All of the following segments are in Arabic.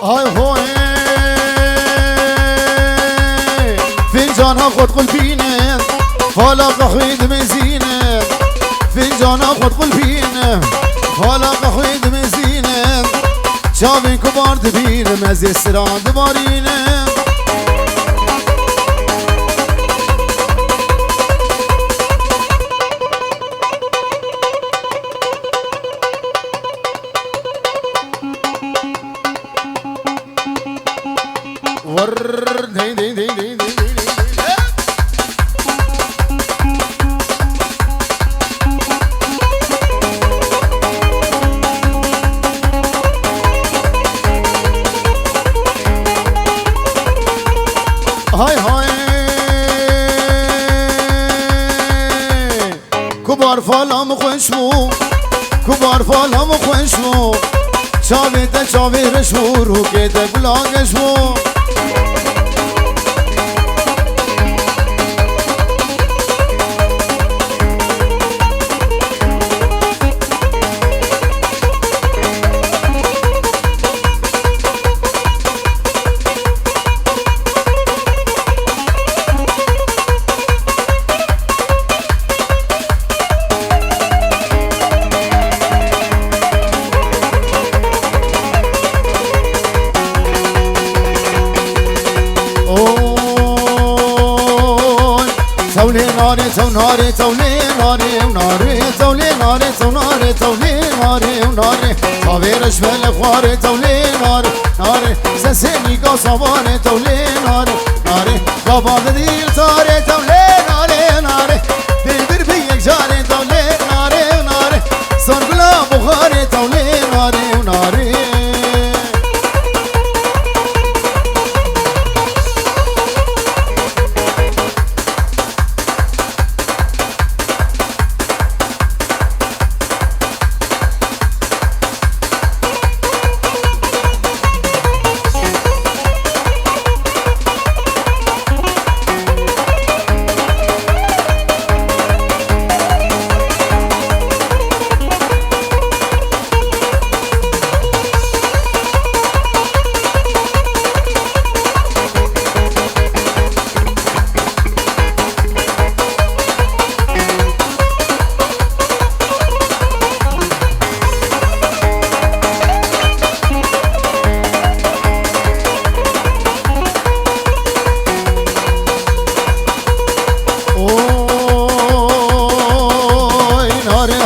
آی هوی فنجانها خود قلبینه حالا قهوه دمزینه فنجانها خود قلبینه حالا قهوه دمزینه چاوین کبار دبینه مزی سران دبارینه های های کبار فالام خوش بو کبار فالام خوش بو چاوی تا چاوی رشو رو که تا گلاگش بو تولي ناري توناري تولي ناري وناري تولي ناري توناري تولي ناري وناري صابير شبل خواري تولي ناري ناري سسيني قصباني تولي ناري ناري بابا دير تاري تولي ناري ناري بيبر بيك جاري تولي ناري ناري صنقلا بخاري تولي ناري وناري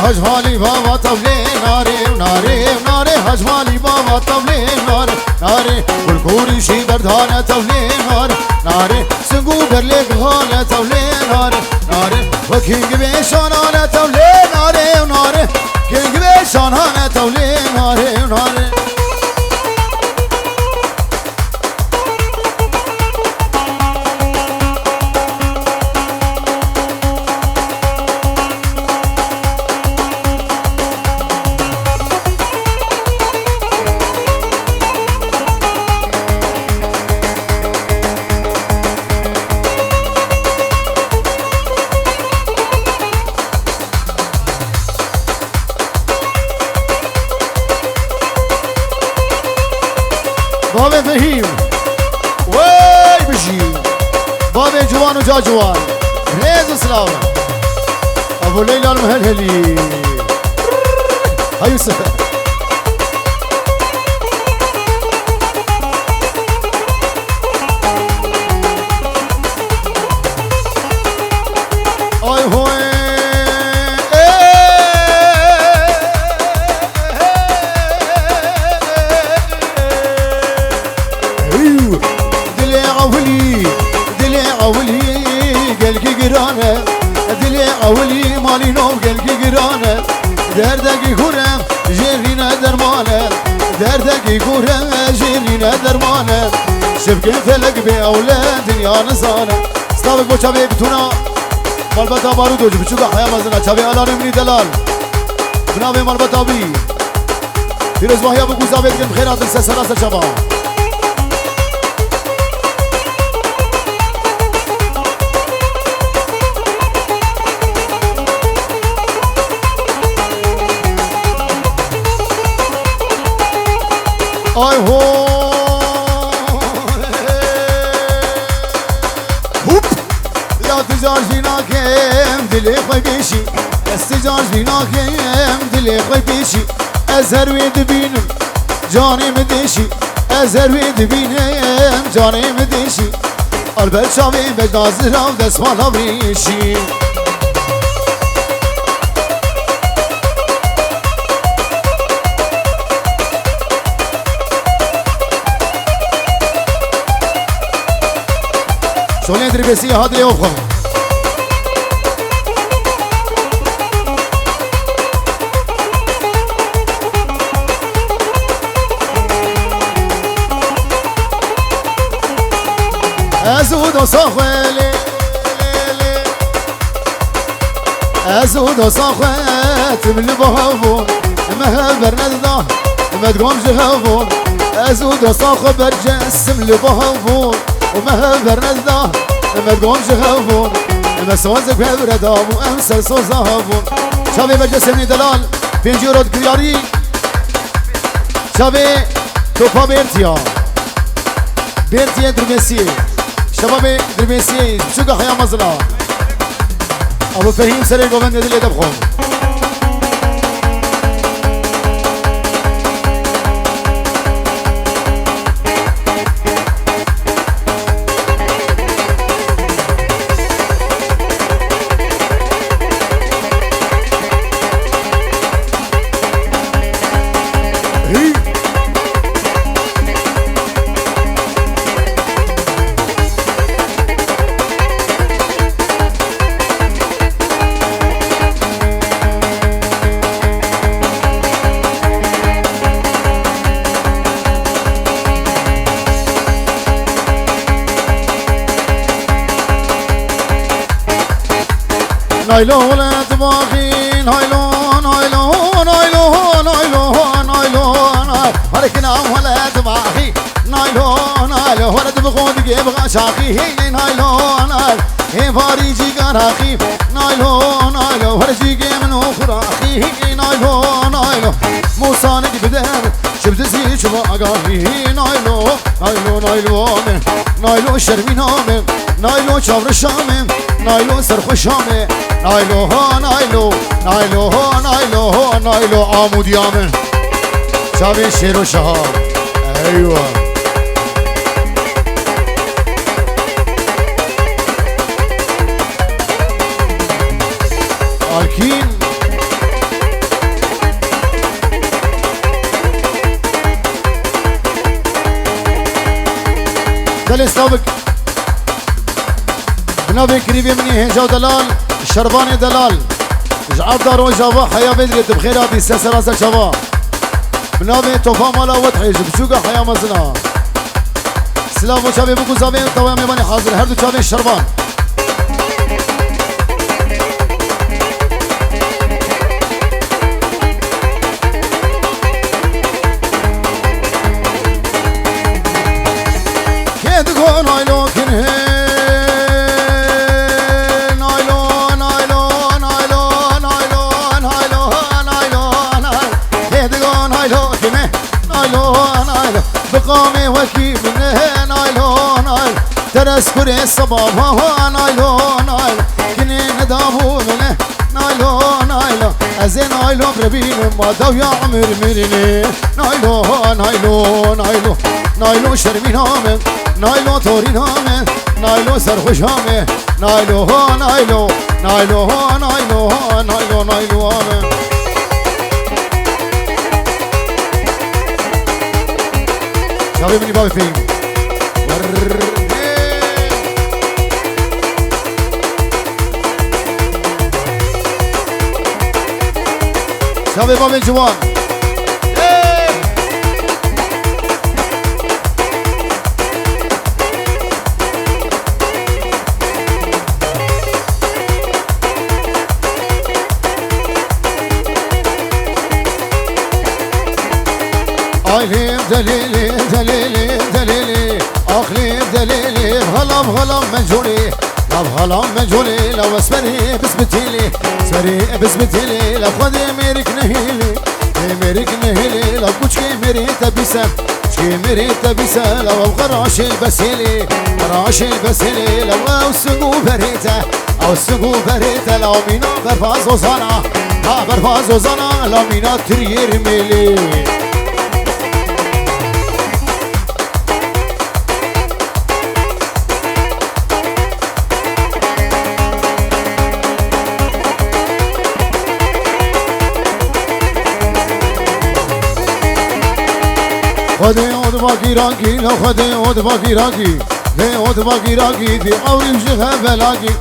هجوالي بابا طبلي ناري وناري وناري هجوالي بابا طبلي ناري ناري والكوري شي بردهانة طبلي ناري ناري سنقو برليك هانة طبلي ناري ناري وكينج بيشانانة طبلي ناري وناري كينج بيشانانة طبلي ناري وناري بابي فهيم وي بجي بابي جوان وجا جوان ريز سلام ابو ليلى المهلهلي هاي يوسف اي هوي دلي أولي مالي نوم قلقي قرانة دردك يكورم جيرينا درمانة دردك يكورم جيرينا درمانة شبكين فلق بأولاد دنيا نزانة استابق بو چاوي بتونا مالبتا بارودو جو بچوكا حيا مزنا چاوي آلاني مني دلال بناوي مالبتا بي فيروز باهيا بقو زابط كن بخيرات السلاسة شبا آی هو استجار جيناكم دلي خوي بيشي استجار جيناكم دلي خوي بيشي ازهر ويدبينم جاني مديشي ازهر ويدبينم جاني مديشي البل شامي بجنازرة ودسمالا بريشي شغلين دربسية هاد اللي يوفقهم أزود وصاخوة أزود وصاخوة من بهافون مها برنده ما تقوم جهافون أزود وصاخوة برجسم لبهافون ومها برنده ما تقوم جهافون ما سوزك ببردام وأمسل صوزافون شابي برجسمني دلال في جورد قياري شابي توفا بيرتيا درمسي شباب درمسي بشوكا حيا مزرعة أبو فهيم سري قوبان يدلي دبخون نايلون ولا تباخين هايلون هايلون هايلون هايلون هايلون هركنا ولا تباخي نايلون هايلون ولا تبغون يبغى شاخي هي نايلون هي فاريجي قراخي نايلون هايلون هرجي من اخراخي هي نايلون هايلون موسانك بدر شفت زي شبا اقاهي نايلون نايلون نايلون نايلون شرمينامن نايلون شاور الشامن نايلون سرخ الشامن نايلو ها نايلو نايلو ها نايلو ها نايلو عمود يامن شامي شير وشهاب ايوه الكين دل سابق بنابي كريبي مني هنجاو دلال شرباني دلال جعب دار وجابا حيا بدري بخير هذه السلسلة راسك شباب بنابي توفا مالا وضحي بشوقة حيا مزنا سلام وشابي بوكو زابين طوامي ماني حاضر هردو شابي الشربان كيد كون هايلو كنهي بقامي وكيف منه نايلون ترسكر الصباب هو نايلون كني ندابو منه نايلون ازين نايلون بربين ما داو يا عمر مرني نايلون شرمين هامن نايلون تورين هامن نايلون سرخوش هامن نايلون هامن شباب مني بابي فين شباب بابي جوان عيني دليلي دليلي دليلي اخلي دليلي غلام منجولي غلام منجولي لو اسمري بسبتيلي اسمري بسبتيلي لو خذي ميرك نهيلي مريك نهلي لو كوش مري تبسم مري تبسم لو غراش البسيلي غراش البسيلي لو السقو بريته او السقو بريته لو مينا برفاز وزانا برفاز وزانا لو مينا ترير ميلي خدي عود باقي راقي لو خدي عود باقي راقي لي عود باقي راقي دي أوري وجهها بلاقي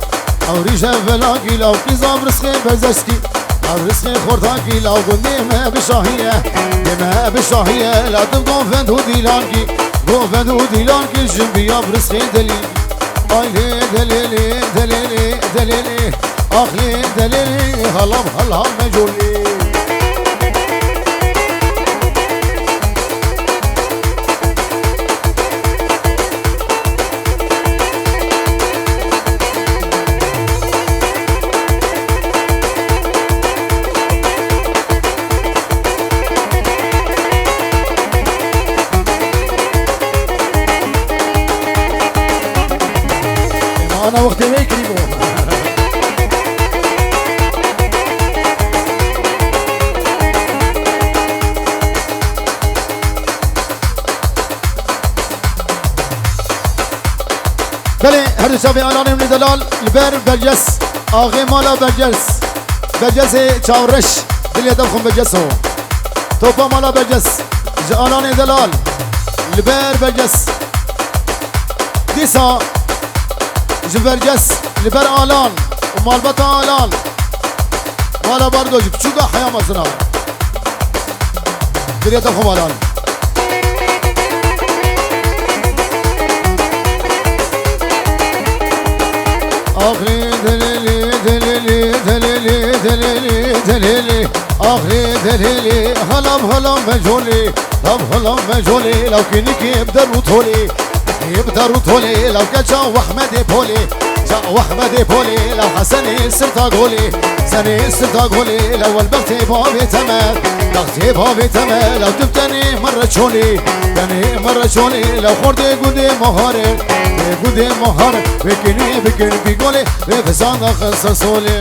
أوري جها بلاقي لو قيزام رسخي بزشكي أو رسخي خورتاكي لو قندي ما بشاهية ما بشاهية لا تبقى فندو ديلانكي قو فندو ديلانكي جنبي برسخي دليل آيلي دليلي دليلي دليلي أخلي دليلي هلام هلام مجولي أنا وقتي هيك ريبو بلي هردو شافي ألاني من دلال البر برجس آغي مالا برجس برجس چاورش دليا دفخم برجسو توبا مالا برجس جالاني دلال البر برجس ديسا جبرجس لبر آلان ومالبتا آلان مالا بردوج بچوكا حيا مزنا دريا تفهم آلان آخري دليلي دليلي دليلي دليلي دليلي آخري دليلي هلام هلام مجولي هلام مجولي لو كنيكي يبدر وطولي يبدر وطولي لو كان جاو احمد بولي جاو احمد بولي لو حسني سرتا قولي سني سرتا قولي لو البغتي بابي تمام بغتي بابي تمام لو تبتني مرة شولي تاني مرة شولي لو خوردي قودي مهاري قودي مهاري بكني بكني بيقولي بفزان خصصولي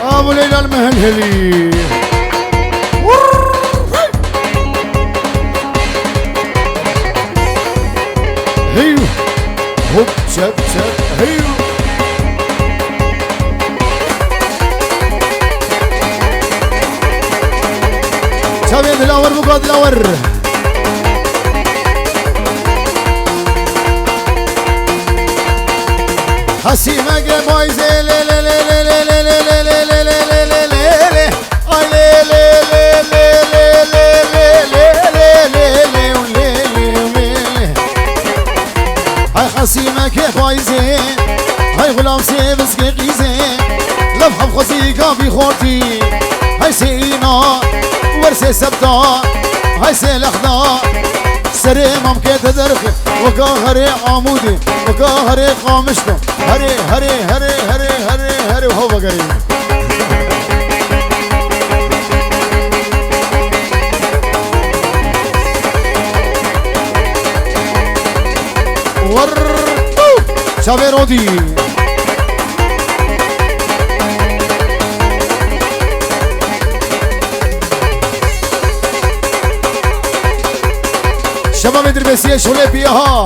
ابو ليلى المهلهلي هيو هوب شب شب هيو شابين دلاور بقى دلاور حسيمة جمايزة لي لي لي لي لي لي لي لي لي حسيمة كيف عايزين هاي غلام سيبس قيزين لفحة بخزيقة في خورتي هاي سينا ورسي سبتا هاي سيلخدا سري ممكن تدرخي وكاهري عمودي وكاهري قامشتم هري هري هري هري هري هري وهو قريب شابي رودي شباب دربسية شولي بيها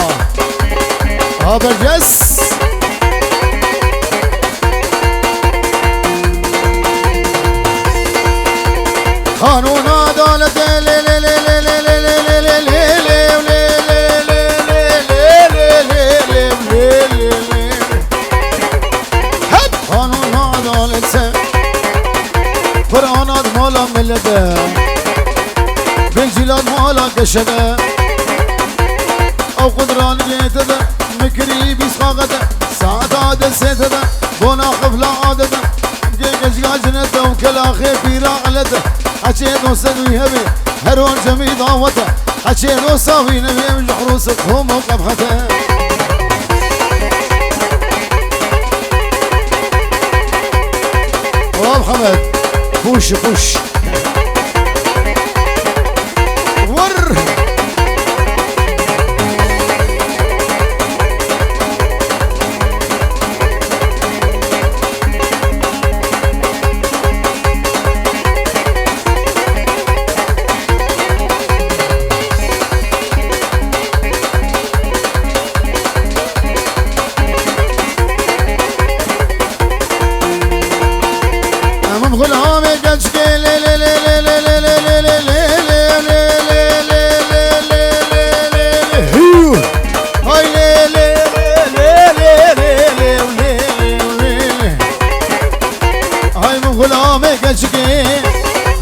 برجس قانون عدالة لي لي لي لي لي لي لي لي قانون عدالة فرعونات مالا ملده بالجلاد مالا قشده او قدران جيتده مكري بيسخاقته ساعة عادة سيتده بونا خفلا عادته جيكش قاجنته وكلا خيفي راعلته حشيت وسدوي هبي هرون جميل دعوته حكين وصافي نبي جحروسكم وقبحته محمد فوش فوش ور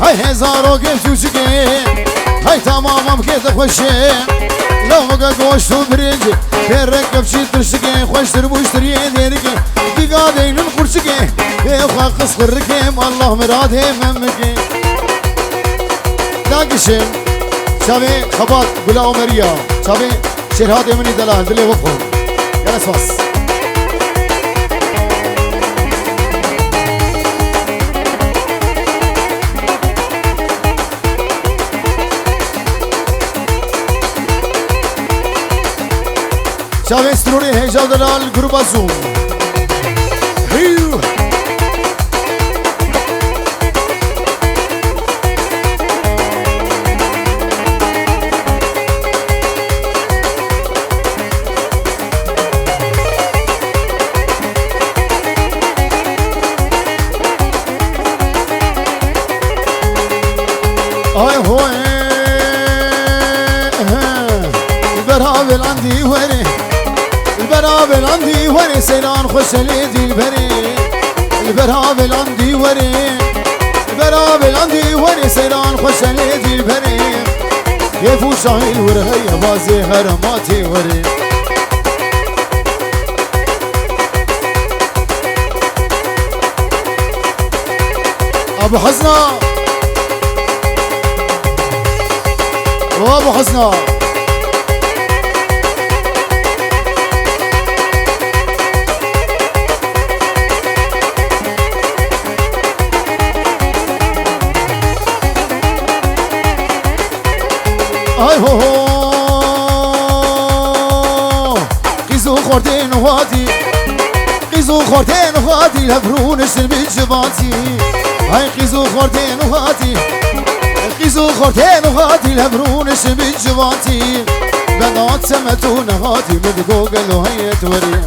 هاي هزارو قلتوشكي هاي تمامم كده خوشي لو بقى قوشتو برنجي بيركب شي ترشكي خوش تربوش تريدينكي دي قادين نقرشكي يخوا قصر ركيم الله مراد هممكي داقشن شابي خبات قلا عمرية شابي شرهاد يمني دلال دلي وفهم يا نسواس شابي استروري هيجا دلال جروب زوم هيو هاي هوي البرابل عندي وري البرابل عندي وري سيران خوش ليدي البري البرابل عندي وري البرابل عندي وري سيران خوش ليدي البري يفو شاهي ورهي بازي هرماتي وري ابو حسنا وابو حسنا هاي هو قيزو خورتين وهاتي قيزو خورتين وهاتي لبرون الشرب الجباتي هاي قيزو خورتين وهاتي قيزو خورتين وهاتي لبرون الشرب الجباتي بنات سمتون هاتي بدقو قالوا هيا توري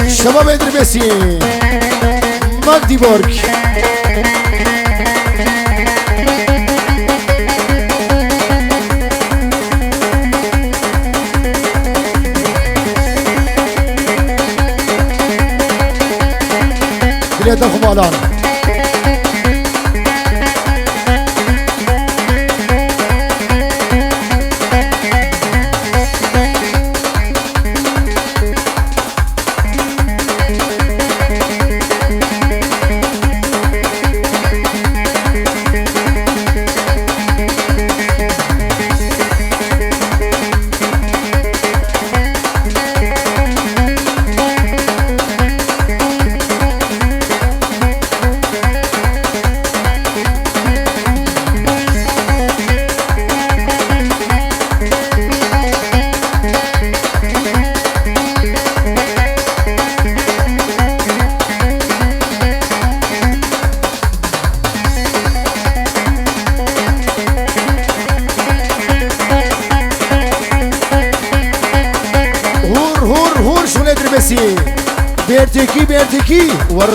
شباب ادربسي ماغديبورغ بلاد الخمالان بيرتكي بيرتكي ور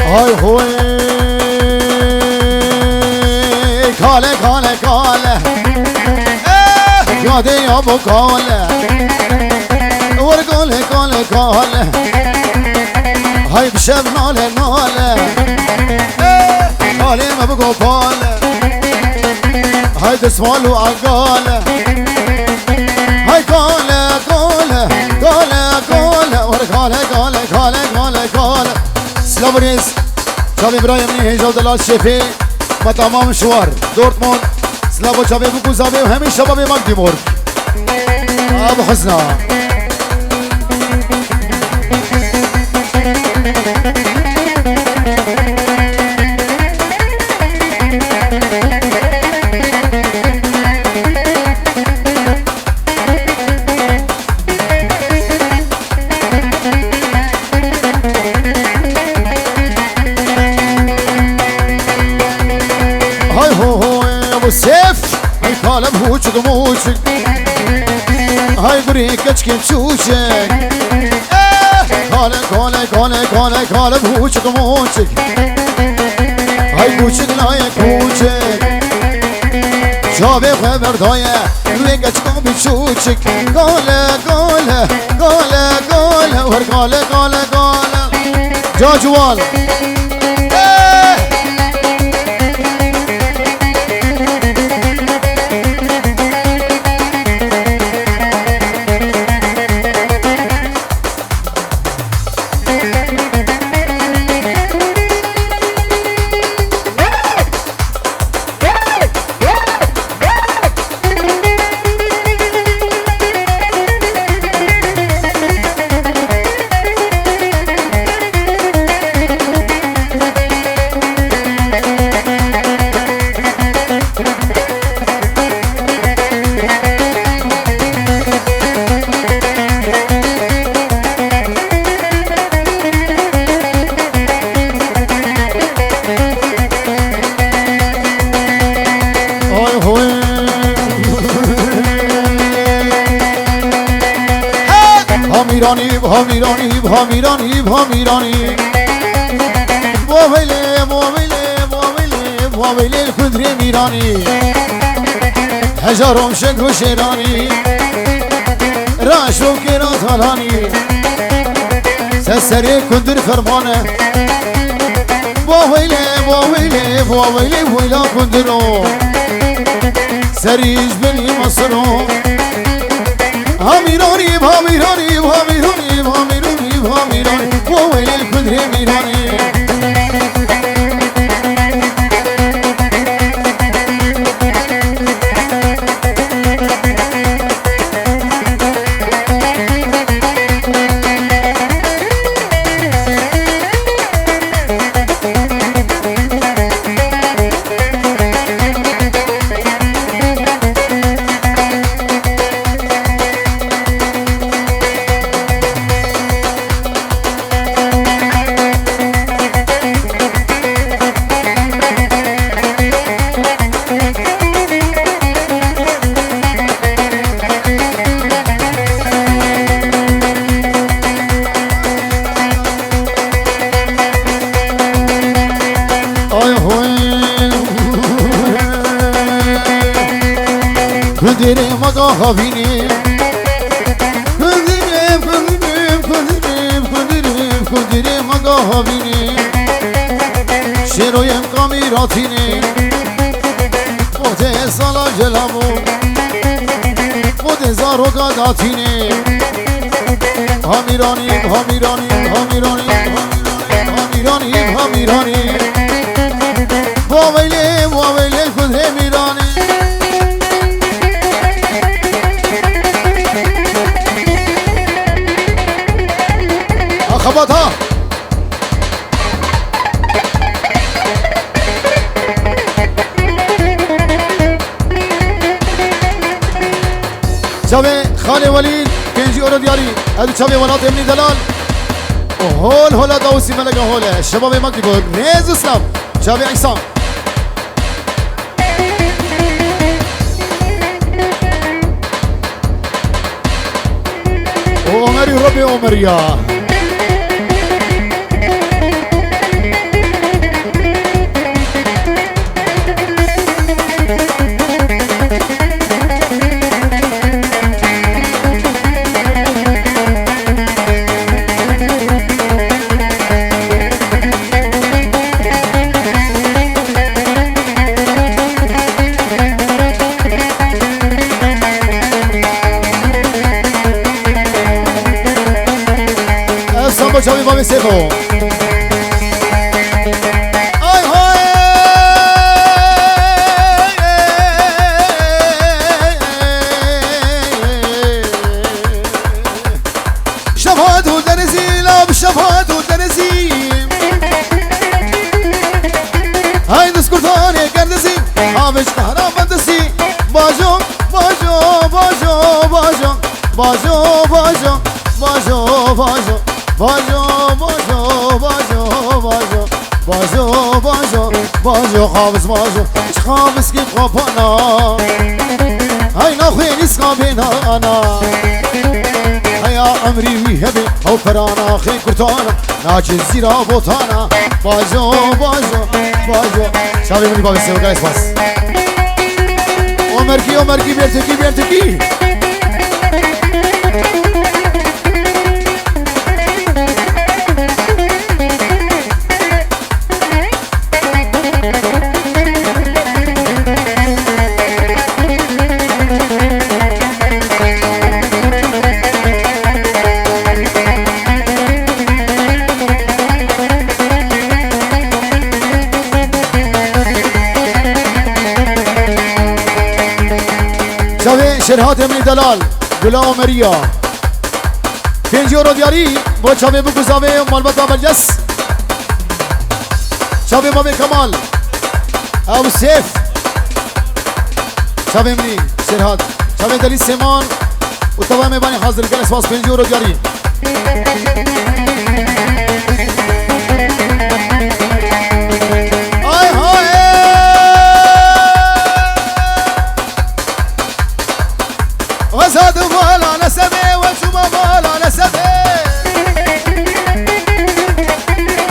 هاي هوي كاله كاله كاله يادي يا ابو كاله ور كاله كاله كاله هاي بشب ناله ناله كاله ما بقو باله هاي تسمالو عقاله هاي كاله كاله كاله كاله ور كاله كاله كاله كاله كاله سلابريز شابي برايم نهي جو دلال شفي ما تمام مشوار دورتموند سلابو شابي بوكو زابي وهمي شبابي مقدمور ابو حسنا سيف هاي كالب هوشك موشك هاي بريك كشكي تشوشك كالب كالب كالب كالب كالب هوشك موشك هاي بوشك لايك بوشك شابي خبر دايه ليك كشكو بتشوشك كالب كالب كالب كالب ور كالب كالب كالب جاجوال هامیرانی هامیرانی هامیرانی موبیله موبیله موبیله موبیله کندری میرانی هزارم شک و شیرانی راشو که راتالانی سسری کندر فرمانه موبیله موبیله موبیله ویلا کندرو سریج بلی مصرو هامیرانی هامیرانی هامیرانی هامیرانی هامیرانی وویل الكدر میرانی کندری مگا هاوینی کندری مگا هاوینی شیرویم کامیراتینی خود سالا جلابو خود زارو گاداتینی هامیرانی هامیرانی هامیرانی هامیرانی هامیرانی واویلی واویلی کندری میرانی خبطها شباب خالي وليد كنجي اورو دياري هذا شباب ولاد ابني دلال وهول هولا دوسي ملقا هولا الشباب مكتبوا نيز اسلام شباب عصام وعمري ربي عمريا شبابي بابي سيفو اي هاي شفات ودرسي لا بشفات ودرسي هاي دسكرتاني كردسي حافظ كهرباء دسي باجو باجو باجو باجو باجو باجو باجو باجو باجو باجو باجو باجو باجو باجو باجو خابز باجو اش خابز كيف غبانا هاي ناخوين اسقابينا انا هيا امري ويهبي او فرانا خي كرتانا ناجي زيرا بوتانا باجو باجو باجو شابي مني بابي سيو جايز باس عمركي بيرتكي بيرتكي شرهات من دلال گلا عمریا 5 یورو دیاری با چاوه بگو زاوه مالبتا برجس چاوه بابه کمال او سیف چاوه منی شرهات چاوه دلی سیمان و طبعا میبانی حاضر کن اسپاس 5 یورو دیاری وزاد مالا نسبي وشوما مالا نسبي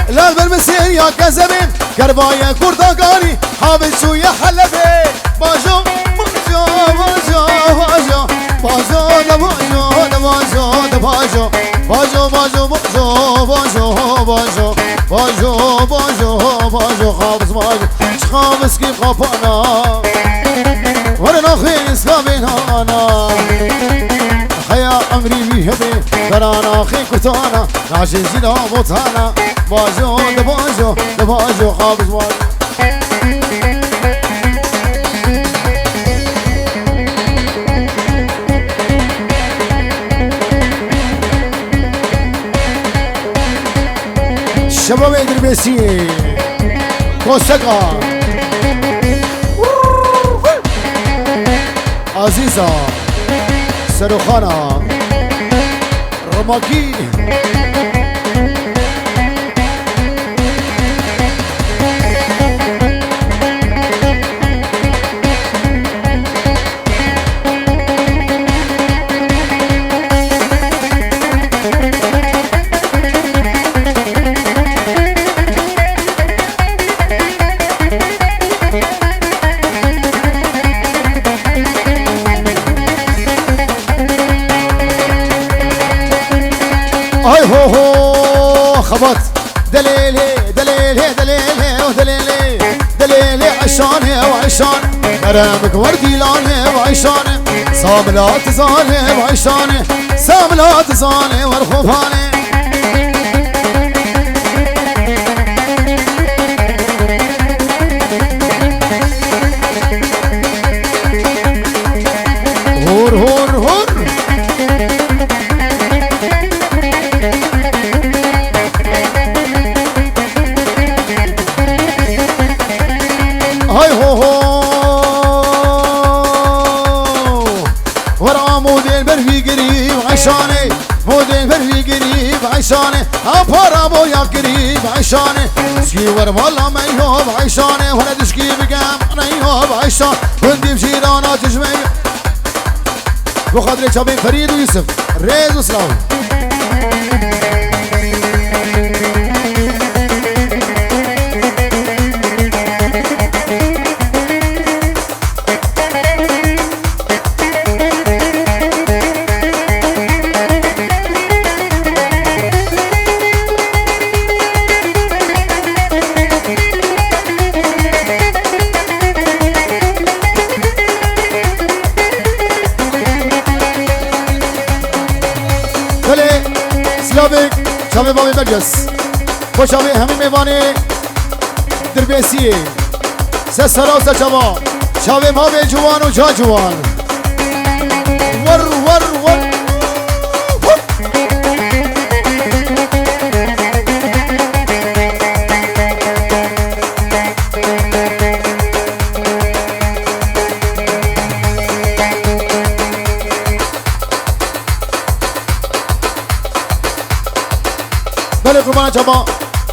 لا بالمسير يا كذبين كربايا كرداغاني حابل شوية حلبي باجو باجو باجو باجو باجو باجو باجو باجو باجو باجو باجو باجو باجو باجو باجو خابز باجو خابز كيف خافانا وانا خير اسلامي انا خيا امري بيهبي فرانا خي كرتانا ناجي زينا بوتانا باجو باجو باجو خابز باجو شباب ادربيسي كوسكا عزيزة سروخانا رماكي هاي هو هو خبط دليلي دليلي دليلي ودليلي دليلي عشاني وعشان كرامك وردي لاني وعشاني صاملات زاني وعشاني صاملات زاني ورخوفاني هور هور هور هاي هو هو ورامودي عيشانه أفارا بو يا قريب عيشانه سكي ورمالا ميهوب عيشانه ولا تشكي بقام نيهوب عيشان وندي بجيرانا تجمع وخاطري شابين فريد ويوسف ريز وسلاوي شاوی بابی برگس خوش آوی همین میوانی دربیسیه سه سرا سه جوان شاوی بابی جوان و جا جوان ور ور ور بله قربان چابا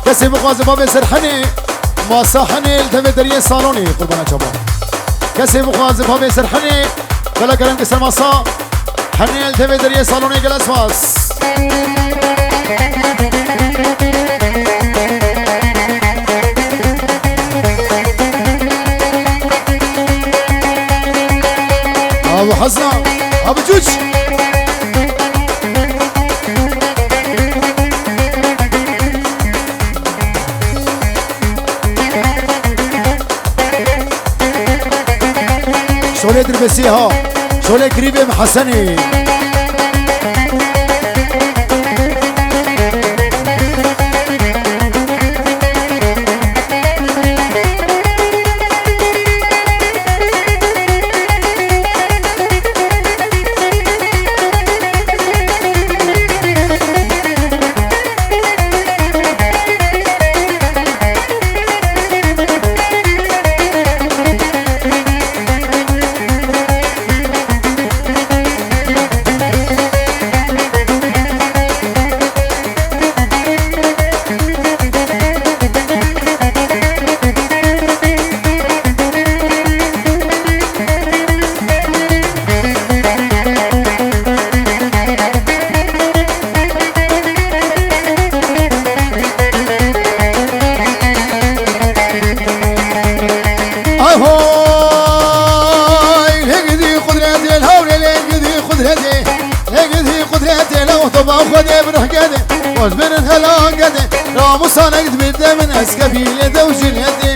کسی مخواظ باب سرحنی ما صاحنی التوی دریه سالونی قربان چابا کسی مخواظ باب سرحنی بلا کرم کسر ماسا حنی التوی دریه سالونی گلس واس ابو حسن ابو جوج شولي دربسيها شولي قريبة محسني واجبر الهلاقة راموسا نقد بيده من اسكبيلة دوجلته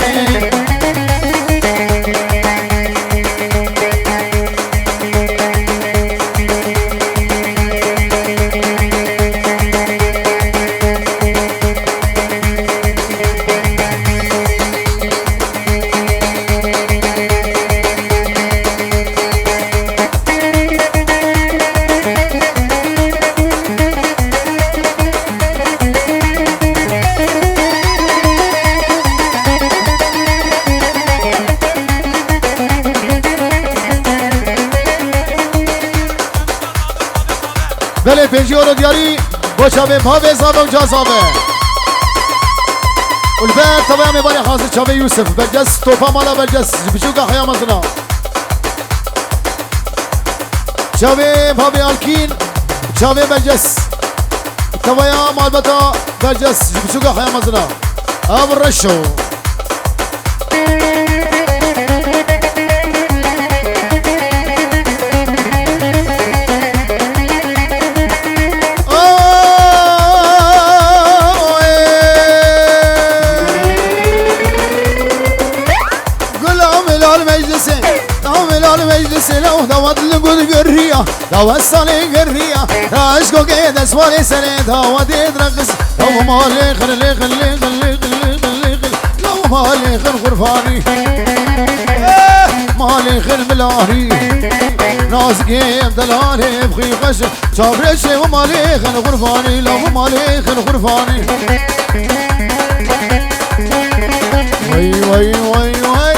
بله پنجیورو دیاری با چاوه پاوه زابه و جازابه والباقي طبعا مباري حاضر شابي يوسف برجس توفا مالا برجس بشوكا حيا مزنا شابي بابي الكين شابي برجس طبعا مال بتا برجس بشوكا حيا مزنا ابو الرشو لو دوت لقول قرية دوت صالي قرية عشقو قيد اسوالي سنة دوت يدرقص لو مالي خلي خلي خلي خلي خلي لو مالي خل غرفاني مالي خل ملاهي ناس قيم دلالي بخي خشب شابرشي ومالي خل غرفاني لو مالي خل غرفاني وي وي وي وي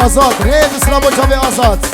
آزاد ريز سلابو چاوی آزاد